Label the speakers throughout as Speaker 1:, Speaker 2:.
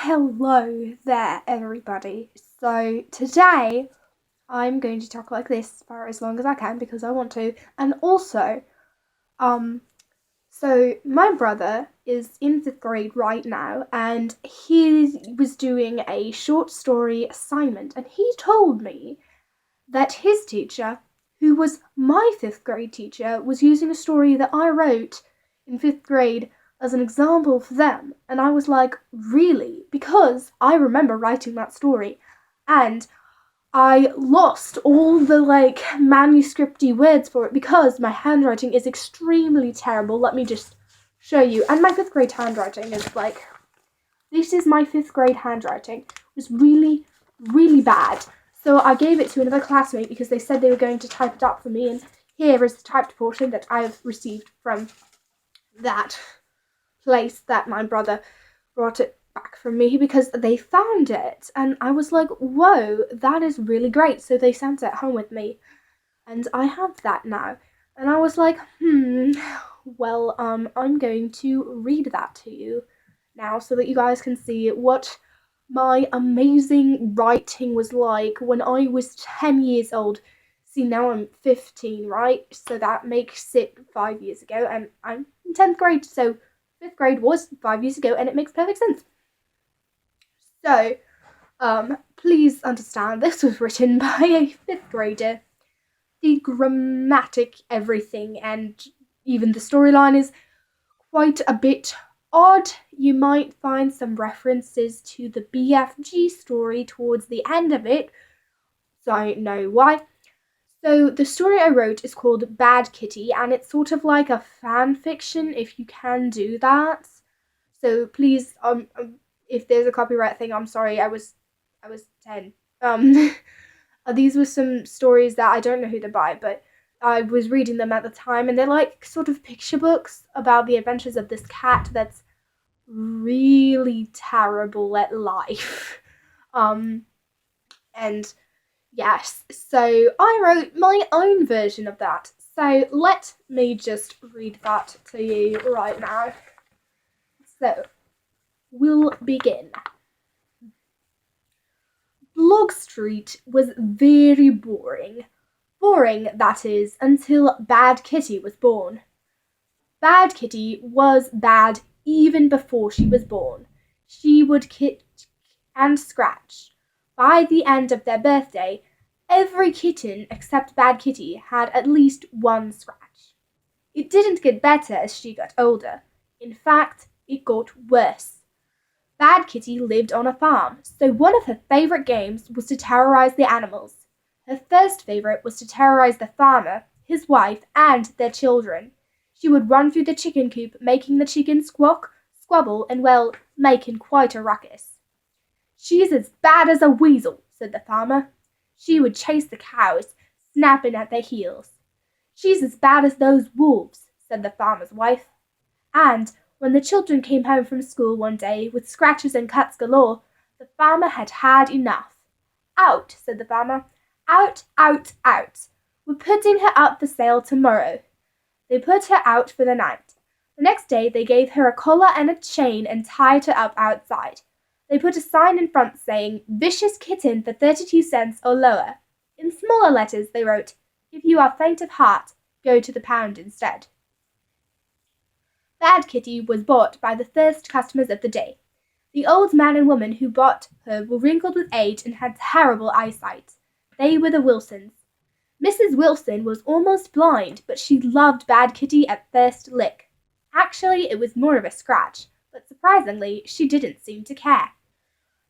Speaker 1: Hello there, everybody. So today I'm going to talk like this for as long as I can because I want to, and also, um, so my brother is in fifth grade right now, and he was doing a short story assignment, and he told me that his teacher, who was my fifth grade teacher, was using a story that I wrote in fifth grade as an example for them. And I was like, really? Because I remember writing that story and I lost all the manuscripty words for it because my handwriting is extremely terrible. Let me just show you. And my fifth grade handwriting is this is my fifth grade handwriting. It was really, really bad. So I gave it to another classmate because they said they were going to type it up for me, and here is the typed portion that I've received from that place that my brother brought it back from me because they found it, and I was like, whoa, that is really great. So they sent it home with me, and I have that now. And I was like, well, I'm going to read that to you now so that you guys can see what my amazing writing was like when I was 10 years old. See, now I'm 15, right? So that makes it 5 years ago, and I'm in 10th grade, so 5th grade was 5 years ago, and it makes perfect sense. So, please understand this was written by a 5th grader. The grammatic, everything, and even the storyline is quite a bit odd. You might find some references to the BFG story towards the end of it, so I don't know why. So the story I wrote is called Bad Kitty, and it's sort of like a fan fiction, if you can do that. So please, if there's a copyright thing, I'm sorry. I was 10. These were some stories that I don't know who they're by, but I was reading them at the time, and they're like sort of picture books about the adventures of this cat that's really terrible at life. And yes, so I wrote my own version of that. So let me just read that to you right now. So, we'll begin. Blog Street was very boring. Boring, that is, until Bad Kitty was born. Bad Kitty was bad even before she was born. She would kick and scratch. By the end of their birthday, every kitten except Bad Kitty had at least one scratch. It didn't get better as she got older. In fact, it got worse. Bad Kitty lived on a farm, so one of her favourite games was to terrorise the animals. Her first favourite was to terrorise the farmer, his wife, and their children. She would run through the chicken coop, making the chickens squawk, squabble, and, well, making quite a ruckus. "She's as bad as a weasel," said the farmer. She would chase the cows, snapping at their heels. "She's as bad as those wolves," said the farmer's wife. And when the children came home from school one day with scratches and cuts galore, the farmer had had enough. "Out," said the farmer. "Out, out, out. We're putting her up for sale tomorrow." They put her out for the night. The next day they gave her a collar and a chain and tied her up outside. They put a sign in front saying, "Vicious kitten for 32 cents or lower." In smaller letters they wrote, "If you are faint of heart, go to the pound instead." Bad Kitty was bought by the first customers of the day. The old man and woman who bought her were wrinkled with age and had terrible eyesight. They were the Wilsons. Mrs. Wilson was almost blind, but she loved Bad Kitty at first lick. Actually, it was more of a scratch, but surprisingly, she didn't seem to care.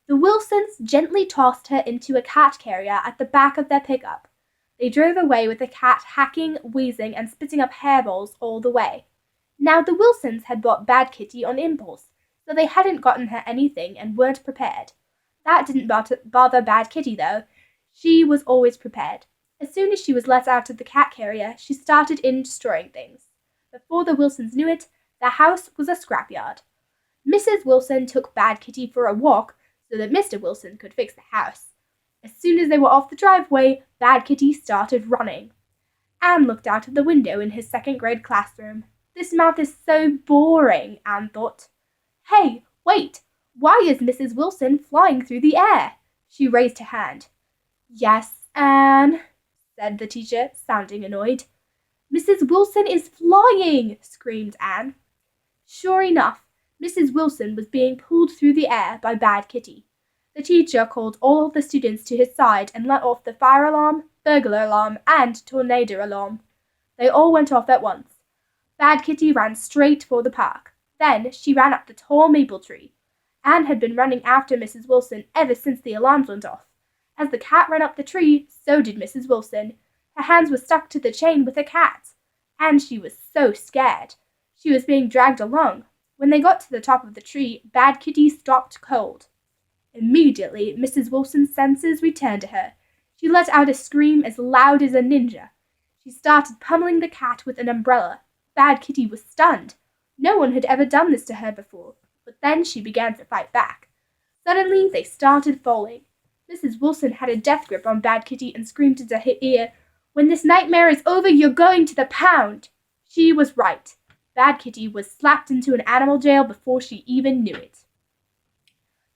Speaker 1: The Wilsons gently tossed her into a cat carrier at the back of their pickup. They drove away with the cat hacking, wheezing, and spitting up hairballs all the way. Now, the Wilsons had bought Bad Kitty on impulse, so they hadn't gotten her anything and weren't prepared. That didn't bother Bad Kitty, though. She was always prepared. As soon as she was let out of the cat carrier, she started in destroying things. Before the Wilsons knew it, the house was a scrapyard. Mrs. Wilson took Bad Kitty for a walk so that Mr. Wilson could fix the house. As soon as they were off the driveway, Bad Kitty started running. Anne looked out of the window in his second-grade classroom. "This math is so boring," Anne thought. "Hey, wait! Why is Mrs. Wilson flying through the air?" She raised her hand. "Yes, Anne," said the teacher, sounding annoyed. "Mrs. Wilson is flying!" screamed Anne. Sure enough, Mrs. Wilson was being pulled through the air by Bad Kitty. The teacher called all the students to his side and let off the fire alarm, burglar alarm, and tornado alarm. They all went off at once. Bad Kitty ran straight for the park. Then she ran up the tall maple tree. Anne had been running after Mrs. Wilson ever since the alarms went off. As the cat ran up the tree, so did Mrs. Wilson. Her hands were stuck to the chain with the cat, and she was so scared. She was being dragged along. When they got to the top of the tree, Bad Kitty stopped cold. Immediately, Mrs. Wilson's senses returned to her. She let out a scream as loud as a ninja. She started pummeling the cat with an umbrella. Bad Kitty was stunned. No one had ever done this to her before, but then she began to fight back. Suddenly, they started falling. Mrs. Wilson had a death grip on Bad Kitty and screamed into her ear, "When this nightmare is over, you're going to the pound!" She was right. Bad Kitty was slapped into an animal jail before she even knew it.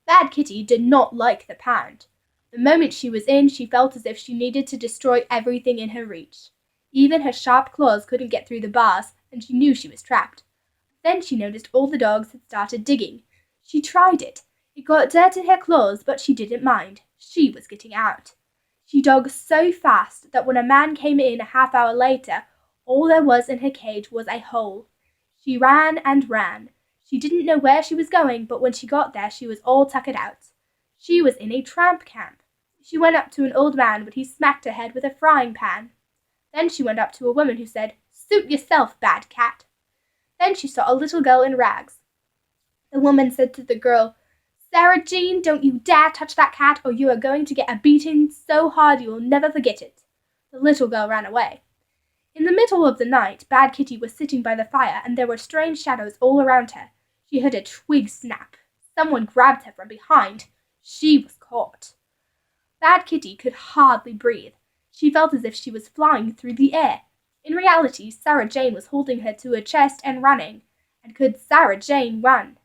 Speaker 1: Bad Kitty did not like the pound. The moment she was in, she felt as if she needed to destroy everything in her reach. Even her sharp claws couldn't get through the bars, and she knew she was trapped. Then she noticed all the dogs had started digging. She tried it. It got dirt in her claws, but she didn't mind. She was getting out. She dug so fast that when a man came in a half hour later, all there was in her cage was a hole. She ran and ran. She didn't know where she was going, but when she got there, she was all tuckered out. She was in a tramp camp. She went up to an old man, but he smacked her head with a frying pan. Then she went up to a woman who said, "Suit yourself, bad cat." Then she saw a little girl in rags. The woman said to the girl, "Sarah Jane, don't you dare touch that cat, or you are going to get a beating so hard you will never forget it." The little girl ran away. In the middle of the night, Bad Kitty was sitting by the fire, and there were strange shadows all around her. She heard a twig snap. Someone grabbed her from behind. She was caught. Bad Kitty could hardly breathe. She felt as if she was flying through the air. In reality, Sarah Jane was holding her to her chest and running. And could Sarah Jane run?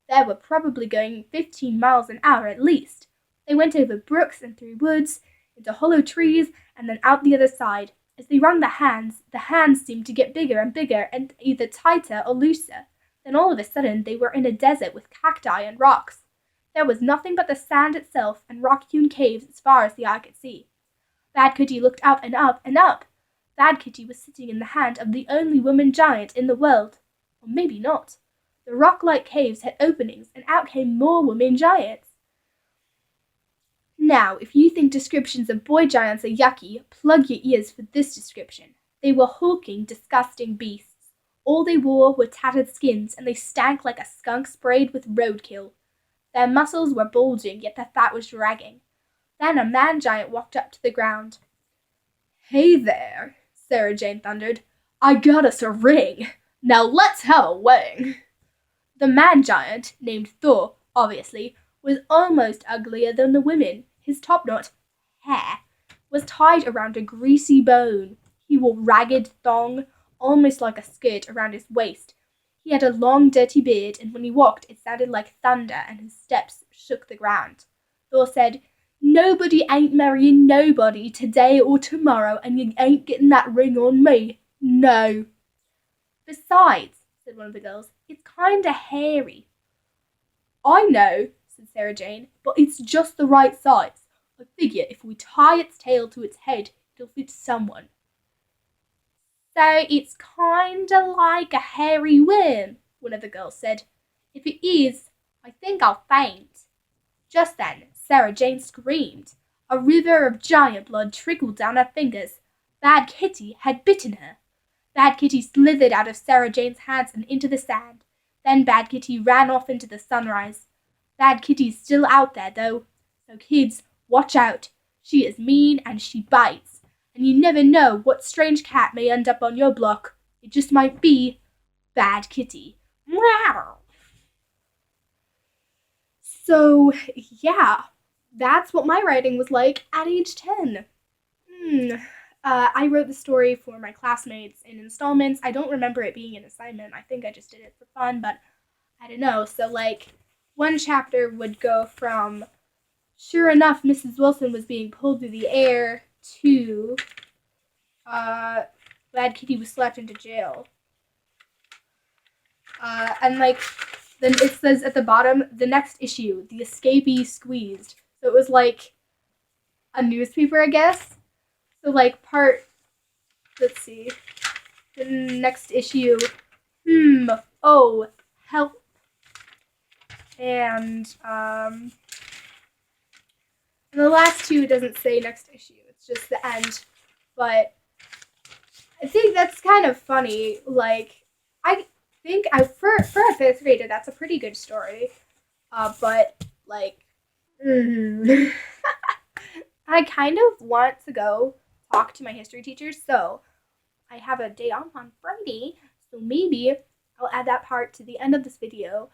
Speaker 1: They were probably going 15 miles an hour at least. They went over brooks and through woods, into hollow trees, and then out the other side. As they wrung the hands seemed to get bigger and bigger and either tighter or looser. Then all of a sudden they were in a desert with cacti and rocks. There was nothing but the sand itself and rock-hewn caves as far as the eye could see. Bad Kitty looked up and up and up. Bad Kitty was sitting in the hand of the only woman giant in the world. Or maybe not. The rock-like caves had openings, and out came more women giants. Now, if you think descriptions of boy giants are yucky, plug your ears for this description. They were hulking, disgusting beasts. All they wore were tattered skins, and they stank like a skunk sprayed with roadkill. Their muscles were bulging, yet their fat was dragging. Then a man giant walked up to the ground. "Hey there," Sarah Jane thundered. "I got us a ring. Now let's have a wedding." The man giant, named Thor, obviously, was almost uglier than the women. His top-knot hair was tied around a greasy bone. He wore ragged thong, almost like a skirt, around his waist. He had a long, dirty beard, and when he walked, it sounded like thunder, and his steps shook the ground. Thor said, "Nobody ain't marrying nobody today or tomorrow, and you ain't getting that ring on me. No." "Besides," said one of the girls, "it's kinda hairy." "I know," said Sarah Jane, "but it's just the right size. I figure if we tie its tail to its head, it'll fit someone." "So it's kinda like a hairy worm," one of the girls said. "If it is, I think I'll faint." Just then, Sarah Jane screamed. A river of giant blood trickled down her fingers. Bad Kitty had bitten her. Bad Kitty slithered out of Sarah Jane's hands and into the sand. Then Bad Kitty ran off into the sunrise. Bad Kitty's still out there, though. So kids, watch out. She is mean and she bites. And you never know what strange cat may end up on your block. It just might be Bad Kitty. So, yeah, that's what my writing was like at age 10. I wrote the story for my classmates in installments. I don't remember it being an assignment. I think I just did it for fun, but I don't know. So, one chapter would go from, sure enough, Mrs. Wilson was being pulled through the air, to Glad Kitty was slapped into jail. And like, then it says at the bottom, the next issue, the escapee squeezed. So it was like a newspaper, I guess. So like let's see, the next issue, oh, help. And the last two, it doesn't say next issue. It's just the end. But I think that's kind of funny. Like, I think for a fifth grader, that's a pretty good story. But like, I kind of want to go talk to my history teacher. So I have a day off on Friday. So maybe I'll add that part to the end of this video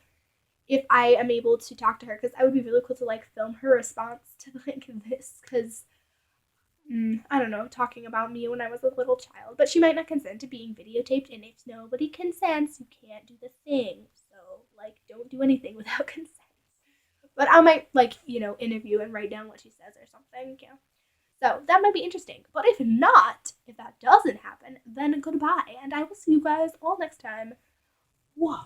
Speaker 1: if I am able to talk to her, because I would be really cool to like film her response to like this, because I don't know, talking about me when I was a little child. But she might not consent to being videotaped, and if nobody consents, you can't do the thing. So like, don't do anything without consent. But I might like, interview and write down what she says or something. Yeah. So that might be interesting. But if not, if that doesn't happen, then goodbye, and I will see you guys all next time. Whoa.